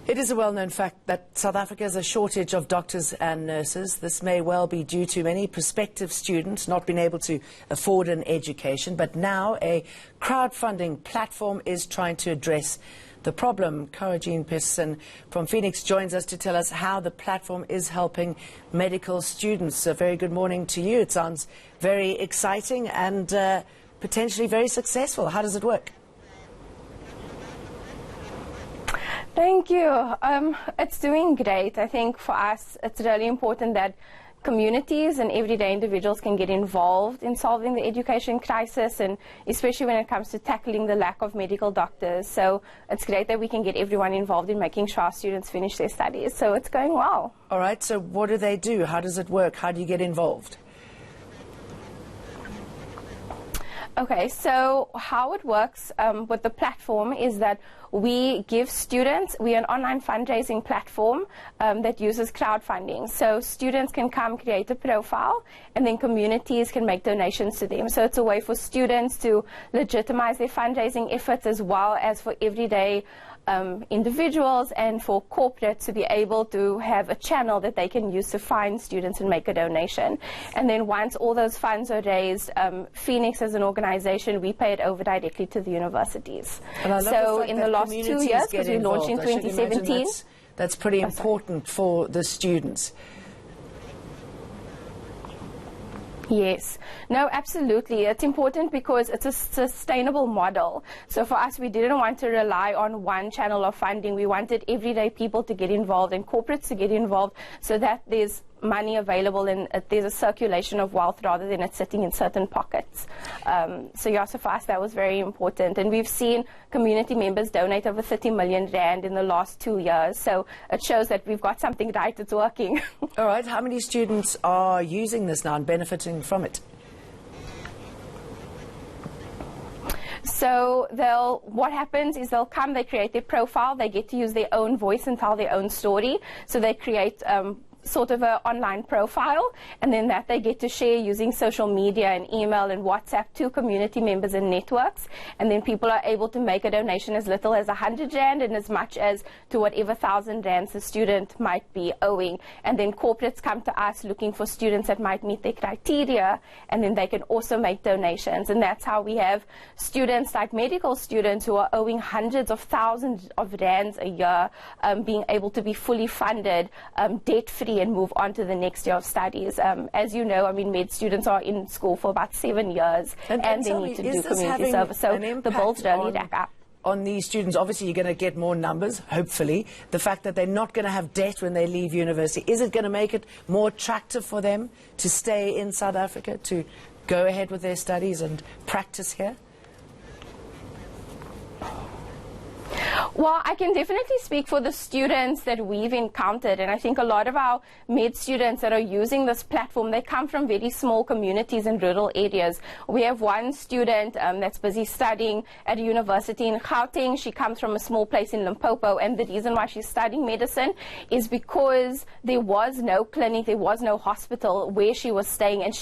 It is a well-known fact that South Africa has a shortage of doctors and nurses. This may well be due to many prospective students not being able to afford an education, but now a crowdfunding platform is trying to address the problem. Cara-Jean Peterson from Feenix joins us to tell us how the platform is helping medical students. A very good morning to you. It sounds very exciting and potentially very successful. How does it work? Thank you. It's doing great. I think for us, it's really important that communities and everyday individuals can get involved in solving the education crisis, and especially when it comes to tackling the lack of medical doctors. So it's great that we can get everyone involved in making sure our students finish their studies. So it's going well. All right. So what do they do? How does it work? How do you get involved? Okay, so how it works with the platform is that we give students, we're an online fundraising platform that uses crowdfunding. So students can come create a profile, and then communities can make donations to them. So it's a way for students to legitimize their fundraising efforts, as well as for everyday individuals and for corporates to be able to have a channel that they can use to find students and make a donation. And then once all those funds are raised, Feenix as an organization, we pay it over directly to the universities. So in the last 2 years, because we launched in 2017. That's pretty important for the students. Yes. No, absolutely. It's important because it's a sustainable model. So for us, we didn't want to rely on one channel of funding. We wanted everyday people to get involved and corporates to get involved, so that there's money available and there's a circulation of wealth rather than it sitting in certain pockets. So yeah, so for us that was very important. And we've seen community members donate over 30 million rand in the last 2 years. So it shows that we've got something right, it's working. All right, how many students are using this now and benefiting from it? So what happens is they'll come, they create their profile, they get to use their own voice and tell their own story. So they create sort of an online profile, and then that they get to share using social media and email and WhatsApp to community members and networks. And then people are able to make a donation as little as 100 rand and as much as to whatever 1,000 rands the student might be owing. And then corporates come to us looking for students that might meet their criteria, and then they can also make donations. And that's how we have students like medical students who are owing hundreds of thousands of rands a year being able to be fully funded, debt-free, and move on to the next year of studies. As you know, I mean, med students are in school for about 7 years, and they need to do community service. So the bills really rack up on these students. Obviously, you're going to get more numbers, hopefully. The fact that they're not going to have debt when they leave university, is it going to make it more attractive for them to stay in South Africa, to go ahead with their studies and practice here? Well, I can definitely speak for the students that we've encountered, and I think a lot of our med students that are using this platform, they come from very small communities in rural areas. We have one student that's busy studying at a university in Gauteng. She comes from a small place in Limpopo, and the reason why she's studying medicine is because there was no clinic, there was no hospital where she was staying, and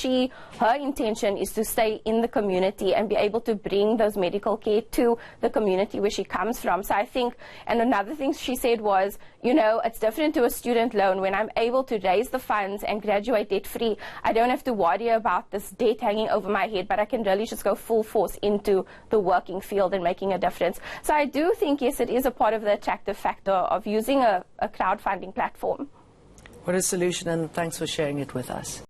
her intention is to stay in the community and be able to bring those medical care to the community where she comes from. So I think, and another thing she said was, you know, it's different to a student loan. When I'm able to raise the funds and graduate debt-free, I don't have to worry about this debt hanging over my head, but I can really just go full force into the working field and making a difference. So I do think, yes, it is a part of the attractive factor of using a crowdfunding platform. What a solution, and thanks for sharing it with us.